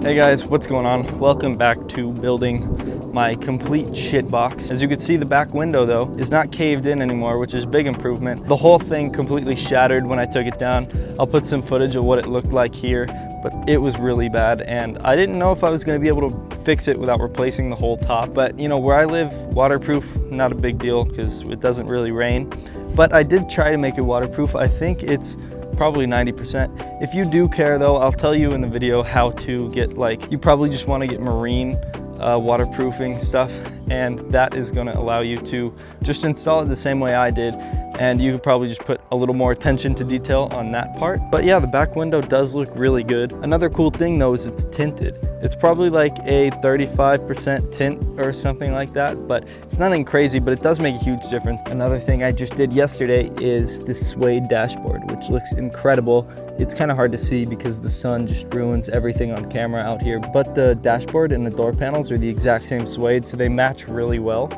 Hey guys, what's going on? Welcome back to building my complete shit box. As you can see, the back window though is not caved in anymore, which is a big improvement. The whole thing completely shattered when I took it down. I'll put some footage of what it looked like here, but it was really bad and I didn't know if I was going to be able to fix it without replacing the whole top. But you know, where I live, waterproof, not a big deal because it doesn't really rain. But I did try to make it waterproof. I think it's probably 90%. If you do care though, I'll tell you in the video how to get, like, you probably just want to get marine waterproofing stuff, and that is going to allow you to just install it the same way I did, and you could probably just put a little more attention to detail on that part. But yeah, the back window does look really good. Another cool thing though is it's tinted. It's probably like a 35% tint or something like that, but it's nothing crazy, but it does make a huge difference. Another thing I just did yesterday is this suede dashboard, which looks incredible. It's kind of hard to see because the sun just ruins everything on camera out here, but the dashboard and the door panels are the exact same suede, so they match really well.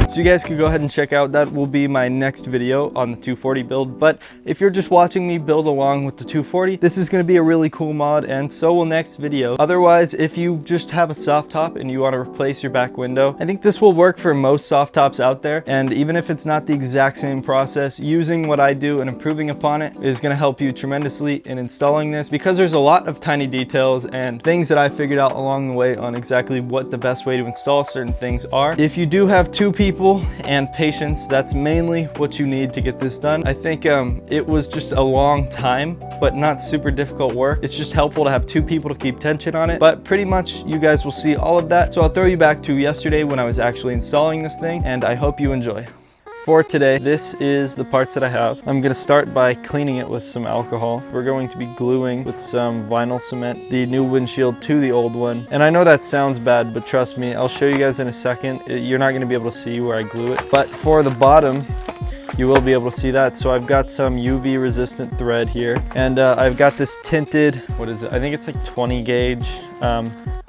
So you guys could go ahead and check out, that will be my next video on the 240 build. But if you're just watching me build along with the 240, this is going to be a really cool mod, and so will next video. Otherwise, if you just have a soft top and you want to replace your back window, I think this will work for most soft tops out there. And even if it's not the exact same process, using what I do and improving upon it is going to help you tremendously in installing this, because there's a lot of tiny details and things that I figured out along the way on exactly what the best way to install certain things are. If you do have two people and patience, that's mainly what you need to get this done. I think it was just a long time, but not super difficult work. It's just helpful to have two people to keep tension on it, but pretty much you guys will see all of that. So I'll throw you back to yesterday when I was actually installing this thing, and I hope you enjoy. For today, this is the parts that I have. I'm gonna start by cleaning it with some alcohol. We're going to be gluing with some vinyl cement the new windshield to the old one. And I know that sounds bad, but trust me, I'll show you guys in a second. You're not gonna be able to see where I glue it. But for the bottom, you will be able to see that. So I've got some UV resistant thread here, and I've got this tinted, what is it? I think it's like 20 gauge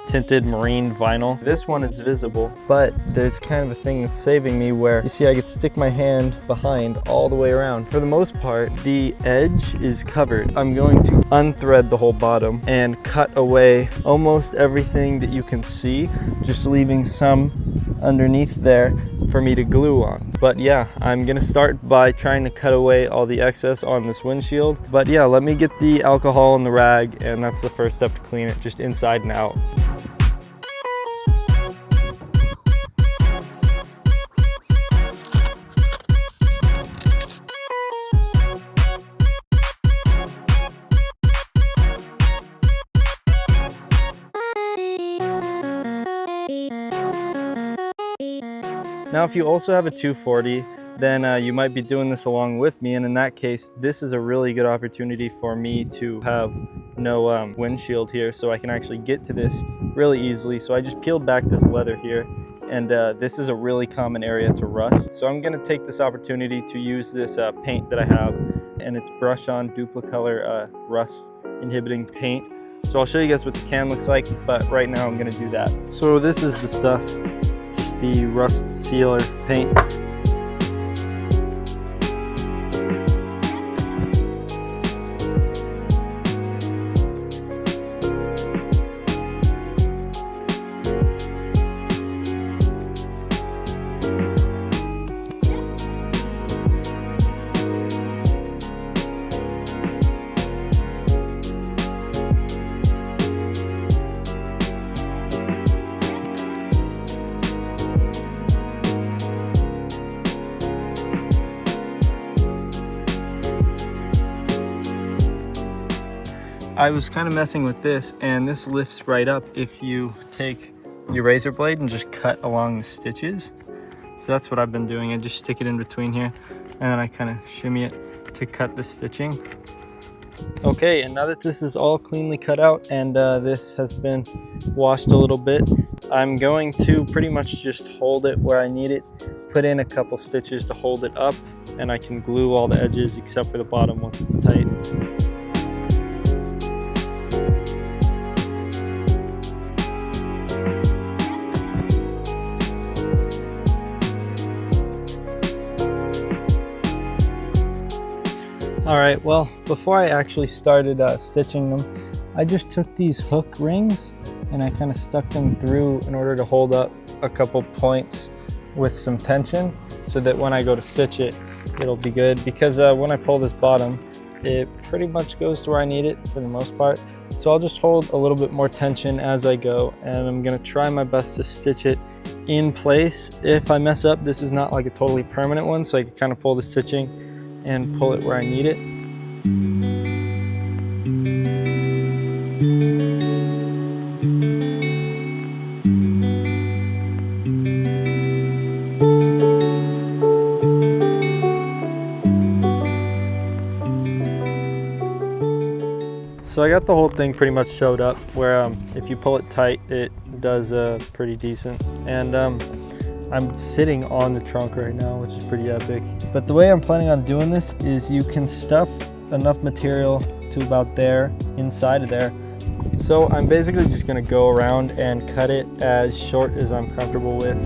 tinted marine vinyl. This one is visible, but there's kind of a thing that's saving me where, you see, I could stick my hand behind all the way around. For the most part, the edge is covered. I'm going to unthread the whole bottom and cut away almost everything that you can see, just leaving some underneath there for me to glue on. But yeah, I'm gonna start by trying to cut away all the excess on this windshield. But yeah, let me get the alcohol and the rag, and that's the first step to clean it, just inside and out. Now, if you also have a 240, then you might be doing this along with me, and in that case, this is a really good opportunity for me to have no windshield here, so I can actually get to this really easily. So I just peeled back this leather here, and this is a really common area to rust. So I'm gonna take this opportunity to use this paint that I have, and it's brush on Duplicolor rust inhibiting paint. So I'll show you guys what the can looks like, but right now I'm gonna do that. So this is the stuff. Just the rust sealer paint. I was kind of messing with this, and this lifts right up if you take your razor blade and just cut along the stitches. So that's what I've been doing. I just stick it in between here, and then I kind of shimmy it to cut the stitching. Okay, and now that this is all cleanly cut out and this has been washed a little bit, I'm going to pretty much just hold it where I need it, put in a couple stitches to hold it up, and I can glue all the edges except for the bottom once it's tight. All right, well, before I actually started stitching them, I just took these hook rings and I kind of stuck them through in order to hold up a couple points with some tension so that when I go to stitch it, it'll be good. Because when I pull this bottom, it pretty much goes to where I need it for the most part. So I'll just hold a little bit more tension as I go, and I'm gonna try my best to stitch it in place. If I mess up, this is not like a totally permanent one, so I can kind of pull the stitching and pull it where I need it. So I got the whole thing pretty much showed up where if you pull it tight, it does pretty decent. And I'm sitting on the trunk right now, which is pretty epic. But the way I'm planning on doing this is you can stuff enough material to about there, inside of there. So I'm basically just gonna go around and cut it as short as I'm comfortable with.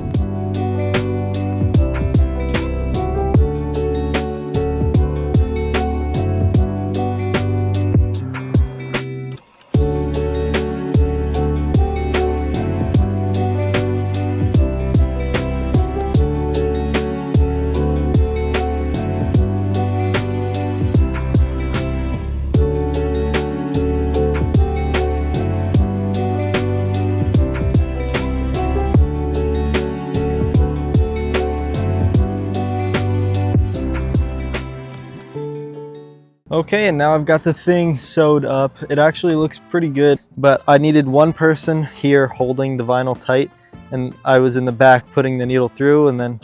Okay, and now I've got the thing sewed up. It actually looks pretty good, but I needed one person here holding the vinyl tight, and I was in the back putting the needle through, and then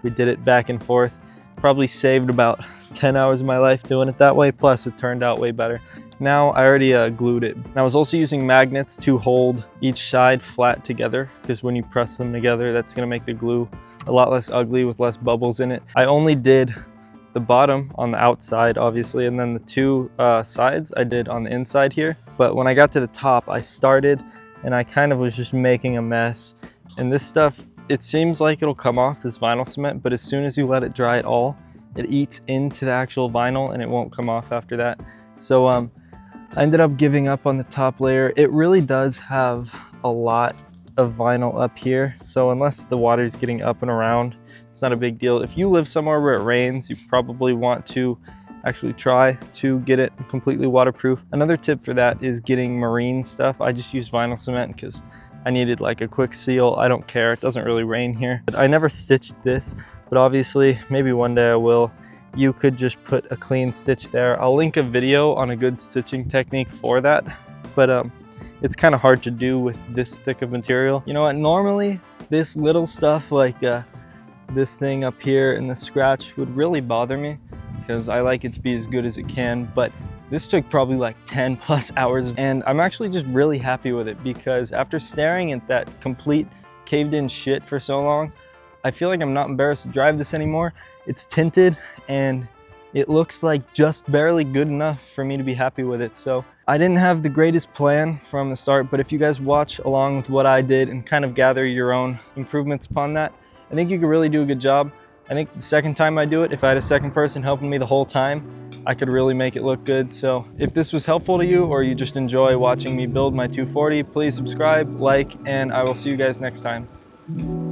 we did it back and forth. Probably saved about 10 hours of my life doing it that way, plus it turned out way better. Now I already glued it. And I was also using magnets to hold each side flat together, because when you press them together, that's gonna make the glue a lot less ugly with less bubbles in it. I only did the bottom on the outside, obviously, and then the two sides I did on the inside here. But when I got to the top, I started and I kind of was just making a mess. And this stuff, it seems like it'll come off, this vinyl cement, but as soon as you let it dry at all, it eats into the actual vinyl and it won't come off after that. So I ended up giving up on the top layer. It really does have a lot of vinyl up here, so unless the water is getting up and around, it's not a big deal. If you live somewhere where it rains, you probably want to actually try to get it completely waterproof. Another tip for that is getting marine stuff. I just use vinyl cement because I needed like a quick seal. I don't care, it doesn't really rain here. But I never stitched this, but obviously maybe one day I will. You could just put a clean stitch there. I'll link a video on a good stitching technique for that, but it's kind of hard to do with this thick of material. You know what, normally this little stuff like this thing up here and the scratch would really bother me because I like it to be as good as it can, but this took probably like 10 plus hours, and I'm actually just really happy with it because after staring at that complete caved in shit for so long, I feel like I'm not embarrassed to drive this anymore. It's tinted and it looks like just barely good enough for me to be happy with it. So I didn't have the greatest plan from the start, but if you guys watch along with what I did and kind of gather your own improvements upon that, I think you could really do a good job. I think the second time I do it, if I had a second person helping me the whole time, I could really make it look good. So if this was helpful to you or you just enjoy watching me build my 240, please subscribe, like, and I will see you guys next time.